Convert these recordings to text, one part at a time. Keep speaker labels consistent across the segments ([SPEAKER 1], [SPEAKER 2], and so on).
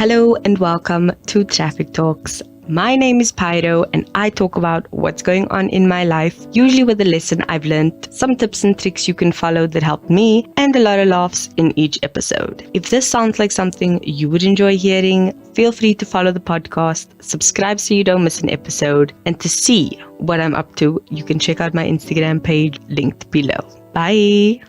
[SPEAKER 1] Hello and welcome to Traffic Talks. My name is Pyro and I talk about what's going on in my life, usually with a lesson I've learned, some tips and tricks you can follow that help me, and a lot of laughs in each episode. If this sounds like something you would enjoy hearing, feel free to follow the podcast, subscribe so you don't miss an episode, and to see what I'm up to, you can check out my Instagram page linked below. Bye!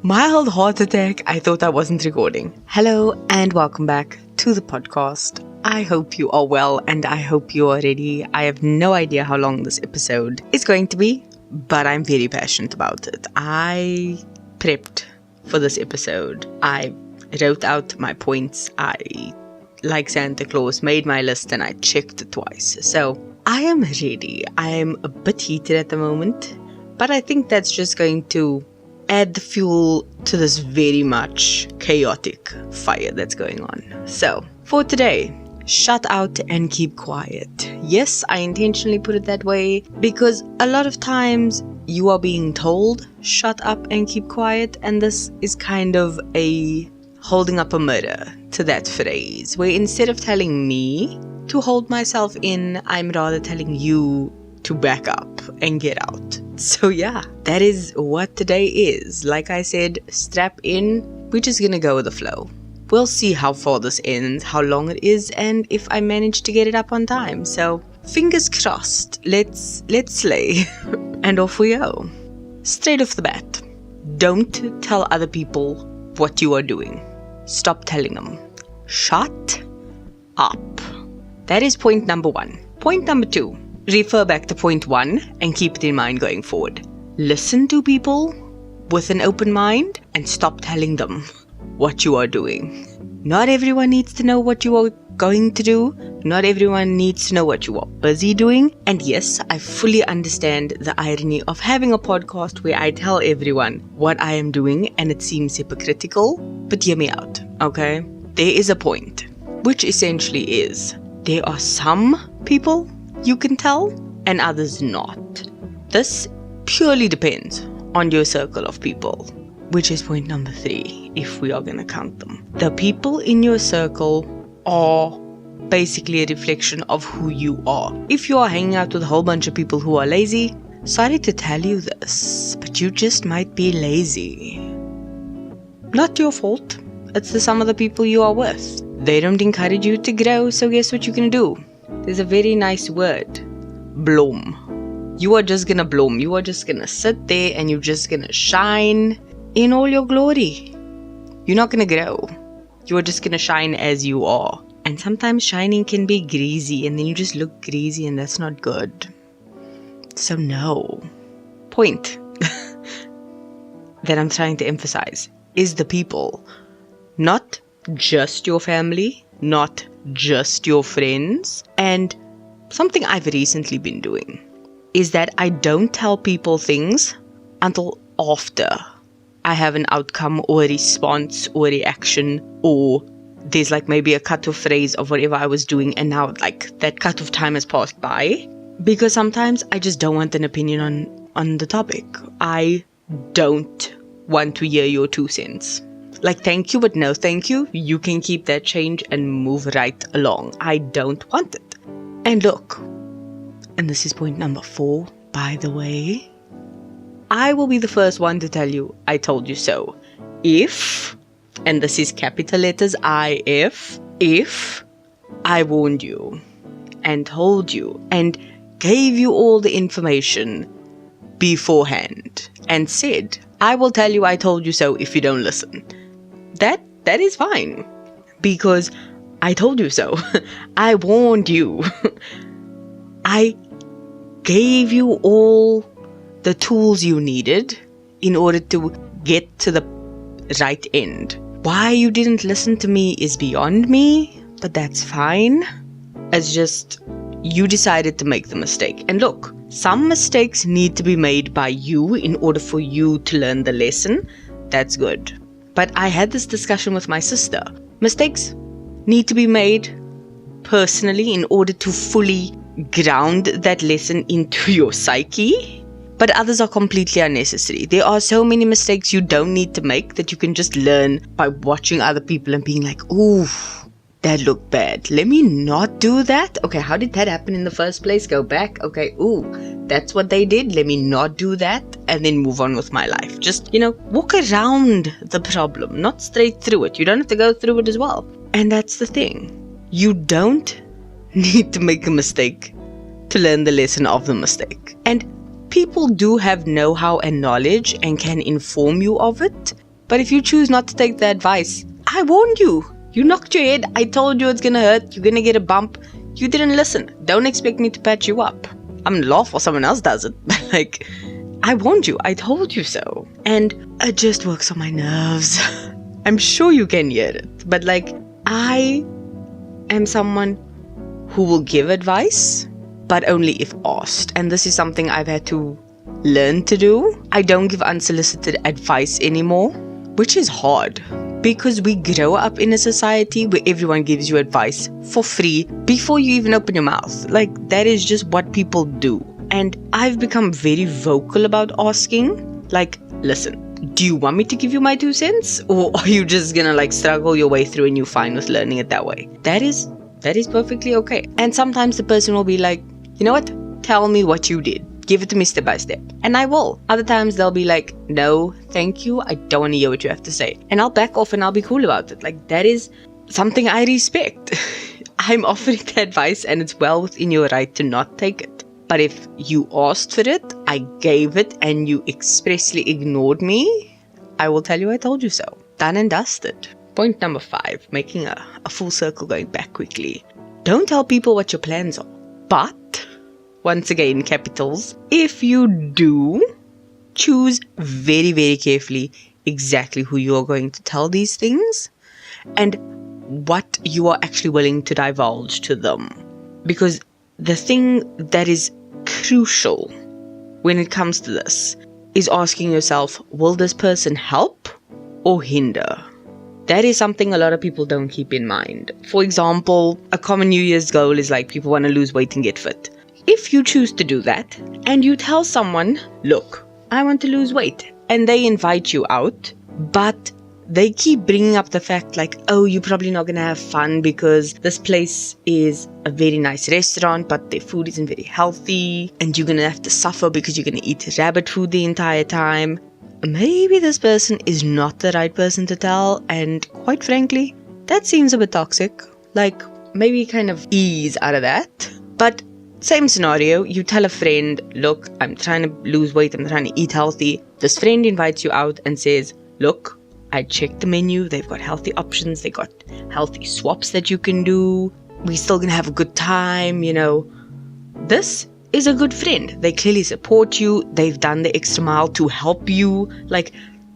[SPEAKER 1] Mild heart attack. I thought I wasn't recording. Hello and welcome back to the podcast. I hope you are well and I hope you are ready. I have no idea how long this episode is going to be, but I'm very passionate about it. I prepped for this episode. I wrote out my points. I, like Santa Claus, made my list and I checked it twice. So I am ready. I am a bit heated at the moment, but I think that's just going to add the fuel to this very much chaotic fire that's going on. So, for today, shut out and keep quiet. Yes, I intentionally put it that way because a lot of times you are being told shut up and keep quiet, and this is kind of a holding up a mirror to that phrase, where instead of telling me to hold myself in, I'm rather telling you to back up and get out. So yeah, that is what today is. Like I said, strap in. We're just gonna go with the flow. We'll see how far this ends, how long it is, and if I manage to get it up on time. So fingers crossed. Let's slay. And off we go. Straight off the bat, don't tell other people what you are doing. Stop telling them. Shut up. That is point number 1. Point number 2. Refer back to point 1 and keep it in mind going forward. Listen to people with an open mind and stop telling them what you are doing. Not everyone needs to know what you are going to do. Not everyone needs to know what you are busy doing. And yes, I fully understand the irony of having a podcast where I tell everyone what I am doing and it seems hypocritical. But hear me out, okay? There is a point, which essentially is there are some people you can tell and others not. This purely depends on your circle of people, which is point number 3 if we are going to count them. The people in your circle are basically a reflection of who you are. If you are hanging out with a whole bunch of people who are lazy, sorry to tell you this, but you just might be lazy. Not your fault. It's the sum of the people you are with. They don't encourage you to grow, so guess what you can do? There's a very nice word. Bloom. You are just gonna bloom. You are just gonna sit there and you're just gonna shine in all your glory. You're not gonna grow. You are just gonna shine as you are. And sometimes shining can be greasy and then you just look greasy and that's not good. So no. Point that I'm trying to emphasize is the people. Not just your family, not just your friends. And something I've recently been doing is that I don't tell people things until after I have an outcome or a response or a reaction, or there's like maybe a cut-off phrase of whatever I was doing and now like that cut-off time has passed by. Because sometimes I just don't want an opinion on the topic. I don't want to hear your 2 cents. Like, thank you, but no thank you. You can keep that change and move right along. I don't want it. And look, and this is point number 4, by the way, I will be the first one to tell you, I told you so. If, and this is capital letters if I warned you and told you and gave you all the information beforehand and said, I will tell you I told you so if you don't listen. That is fine, because I told you so. I warned you. I gave you all the tools you needed in order to get to the right end. Why you didn't listen to me is beyond me, but that's fine. It's just you decided to make the mistake. And look, some mistakes need to be made by you in order for you to learn the lesson. That's good. But I had this discussion with my sister. Mistakes need to be made personally in order to fully ground that lesson into your psyche. but others are completely unnecessary. There are so many mistakes you don't need to make that you can just learn by watching other people and being like, ooh, that looked bad. Let me not do that. Okay, how did that happen in the first place? Go back. Okay, ooh, that's what they did. Let me not do that and then move on with my life. Just, walk around the problem, not straight through it. You don't have to go through it as well. And that's the thing. You don't need to make a mistake to learn the lesson of the mistake. And people do have know-how and knowledge and can inform you of it. But if you choose not to take the advice, I warned you. You knocked your head. I told you it's going to hurt. You're going to get a bump. You didn't listen. Don't expect me to patch you up. I'm going to laugh while someone else does it. But I warned you. I told you so. And it just works on my nerves. I'm sure you can hear it. But I am someone who will give advice, but only if asked. And this is something I've had to learn to do. I don't give unsolicited advice anymore, which is hard because we grow up in a society where everyone gives you advice for free before you even open your mouth. That is just what people do. And I've become very vocal about asking, listen, do you want me to give you my 2 cents? Or are you just gonna struggle your way through and you're fine with learning it that way? That is perfectly okay. And sometimes the person will be like, you know what? Tell me what you did. Give it to me step by step. And I will. Other times they'll be like, no, thank you. I don't want to hear what you have to say. And I'll back off and I'll be cool about it. That is something I respect. I'm offering the advice and it's well within your right to not take it. But if you asked for it, I gave it, and you expressly ignored me, I will tell you I told you so. Done and dusted. Point number 5, making a full circle, going back quickly. Don't tell people what your plans are. But, once again, capitals, if you do, choose very, very carefully exactly who you are going to tell these things and what you are actually willing to divulge to them. Because the thing that is crucial when it comes to this is asking yourself, will this person help or hinder? That is something a lot of people don't keep in mind. For example, a common New Year's goal is people want to lose weight and get fit. If you choose to do that and you tell someone, look, I want to lose weight, and they invite you out, but they keep bringing up the fact oh, you're probably not going to have fun because this place is a very nice restaurant, but their food isn't very healthy, and you're going to have to suffer because you're going to eat rabbit food the entire time. Maybe this person is not the right person to tell, and quite frankly, that seems a bit toxic. Maybe kind of ease out of that. But same scenario, you tell a friend, look, I'm trying to lose weight, I'm trying to eat healthy. This friend invites you out and says, look, I checked the menu, they've got healthy options, they got healthy swaps that you can do, we're still gonna have a good time, This is a good friend. They clearly support you, they've done the extra mile to help you.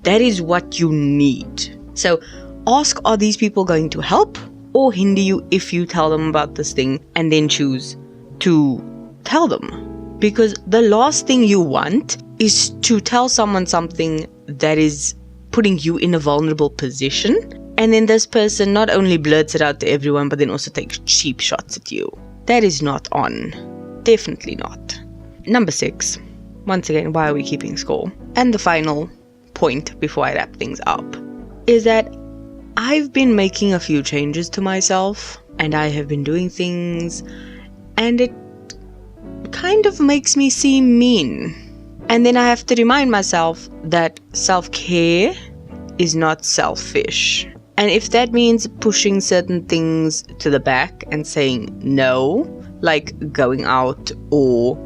[SPEAKER 1] That is what you need. So ask, are these people going to help or hinder you if you tell them about this thing and then choose to tell them? Because the last thing you want is to tell someone something that is putting you in a vulnerable position, and then this person not only blurts it out to everyone but then also takes cheap shots at you. That is not on. Definitely not. Number 6, once again, why are we keeping score? And the final point before I wrap things up is that I've been making a few changes to myself, and I have been doing things, and it kind of makes me seem mean. And then I have to remind myself that self-care is not selfish. And if that means pushing certain things to the back and saying no, like going out or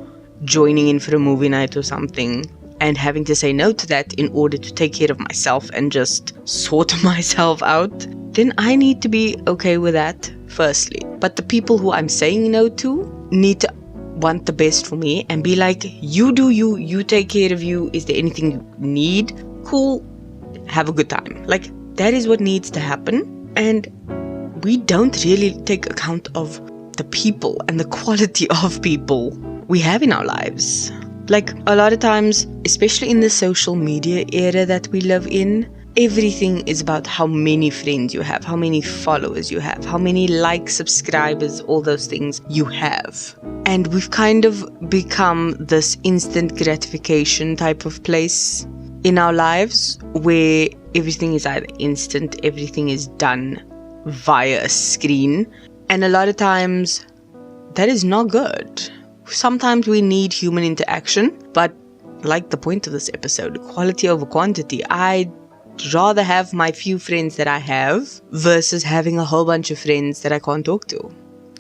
[SPEAKER 1] joining in for a movie night or something, and having to say no to that in order to take care of myself and just sort myself out, then I need to be okay with that firstly. But the people who I'm saying no to need to want the best for me and be like, you do you, you take care of you. Is there anything you need? Cool. Have a good time. Like, that is what needs to happen. And we don't really take account of the people and the quality of people we have in our lives. Like, a lot of times, especially in the social media era that we live in, everything is about how many friends you have, how many followers you have, how many likes, subscribers, all those things you have. And we've kind of become this instant gratification type of place in our lives where everything is either instant, everything is done via a screen. And a lot of times that is not good. Sometimes we need human interaction, but like the point of this episode, quality over quantity. I'd rather have my few friends that I have versus having a whole bunch of friends that I can't talk to.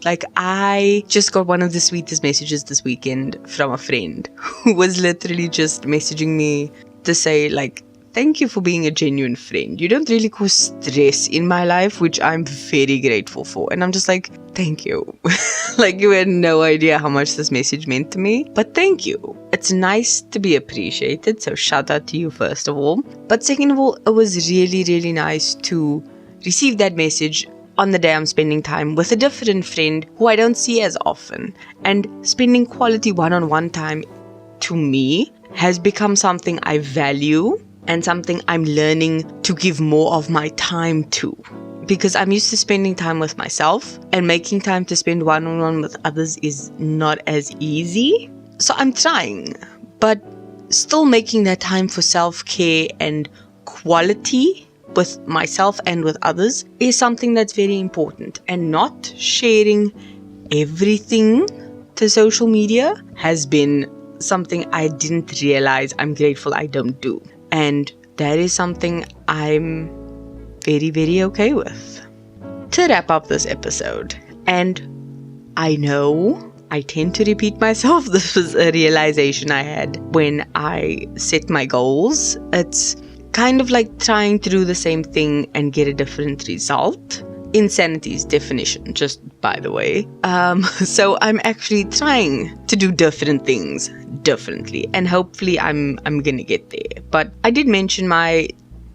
[SPEAKER 1] Like, I just got one of the sweetest messages this weekend from a friend who was literally just messaging me to say, like, thank you for being a genuine friend. You don't really cause stress in my life, which I'm very grateful for. And I'm just like, thank you. Like, you had no idea how much this message meant to me. But thank you. It's nice to be appreciated. So shout out to you, first of all. But second of all, it was really, really nice to receive that message on the day I'm spending time with a different friend who I don't see as often. And spending quality one-on-one time, to me, has become something I value and something I'm learning to give more of my time to. Because I'm used to spending time with myself, and making time to spend one-on-one with others is not as easy. So I'm trying, but still making that time for self-care and quality with myself and with others is something that's very important. And not sharing everything to social media has been something I didn't realize I'm grateful I don't do. And that is something I'm very, very okay with. To wrap up this episode, and I know I tend to repeat myself, this was a realization I had when I set my goals. It's kind of like trying to do the same thing and get a different result. Insanity's definition, just by the way. So I'm actually trying to do different things differently, and hopefully I'm gonna get there. But I did mention my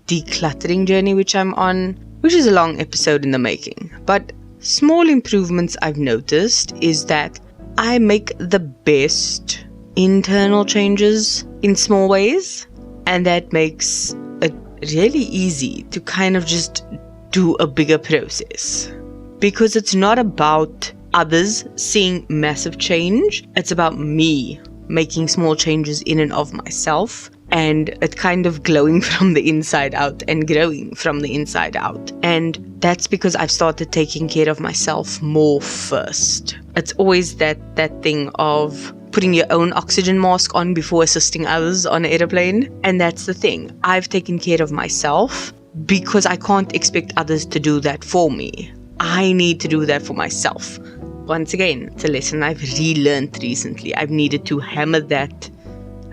[SPEAKER 1] decluttering journey which I'm on, which is a long episode in the making. But small improvements I've noticed is that I make the best internal changes in small ways, and that makes it really easy to kind of just do a bigger process, because it's not about others seeing massive change. It's about me making small changes in and of myself, and it kind of glowing from the inside out and growing from the inside out. And that's because I've started taking care of myself more first. It's always that thing of putting your own oxygen mask on before assisting others on an airplane. And that's the thing. I've taken care of myself because I can't expect others to do that for me. I need to do that for myself. Once again, it's a lesson I've relearned recently. I've needed to hammer that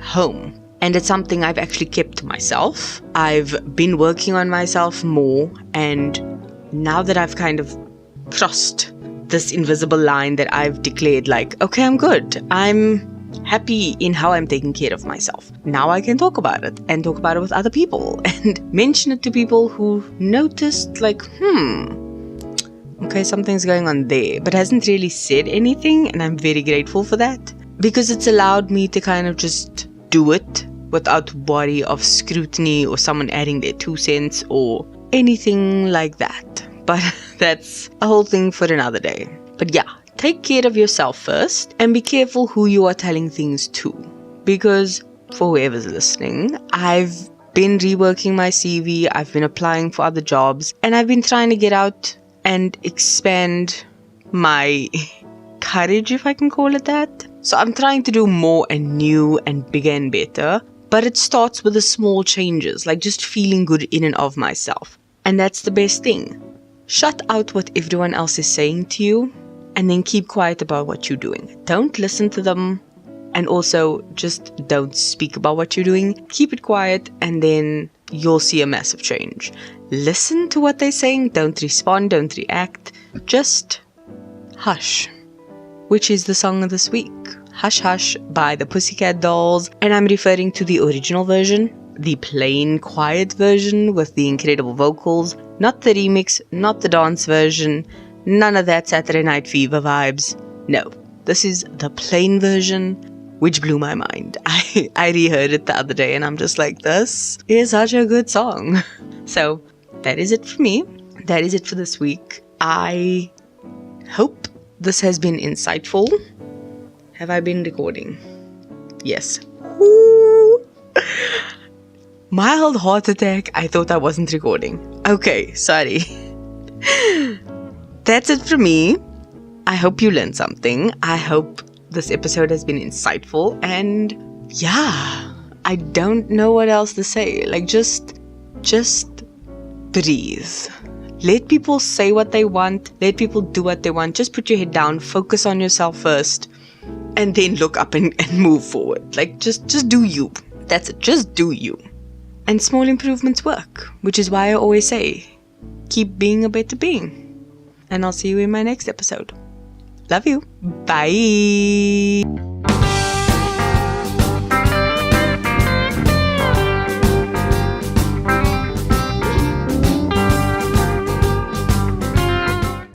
[SPEAKER 1] home. And it's something I've actually kept to myself. I've been working on myself more, and now that I've kind of crossed this invisible line that I've declared, like, okay, I'm good. I'm happy in how I'm taking care of myself. Now I can talk about it, and talk about it with other people, and mention it to people who noticed, like, okay, something's going on there, but hasn't really said anything, and I'm very grateful for that, because it's allowed me to kind of just do it without worry of scrutiny or someone adding their 2 cents or anything like that. But that's a whole thing for another day. But yeah, take care of yourself first, and be careful who you are telling things to. Because for whoever's listening, I've been reworking my CV, I've been applying for other jobs, and I've been trying to get out and expand my courage, if I can call it that. So I'm trying to do more and new and bigger and better. But it starts with the small changes, like just feeling good in and of myself. And that's the best thing. Shut out what everyone else is saying to you, and then keep quiet about what you're doing. Don't listen to them, and also just don't speak about what you're doing. Keep it quiet, and then you'll see a massive change. Listen to what they're saying. Don't respond, don't react. Just hush, which is the song of this week. Hush Hush by the Pussycat dolls, and I'm referring to the original version, the plain quiet version with the incredible vocals, not the remix, not the dance version, none of that Saturday Night Fever vibes. No, this is the plain version, which blew my mind. I reheard it the other day, and I'm just like, this is such a good song. So that is it for me. That is it for this week. I hope this has been insightful. Have I been recording? Yes. Woo! Mild heart attack. I thought I wasn't recording. Okay, sorry. That's it for me. I hope you learned something. I hope this episode has been insightful. And yeah, I don't know what else to say. Like, just breathe. Let people say what they want. Let people do what they want. Just put your head down. Focus on yourself first. And then look up and move forward. Like, just do you. That's it. Just do you. And small improvements work. Which is why I always say, keep being a better being. And I'll see you in my next episode. Love you. Bye.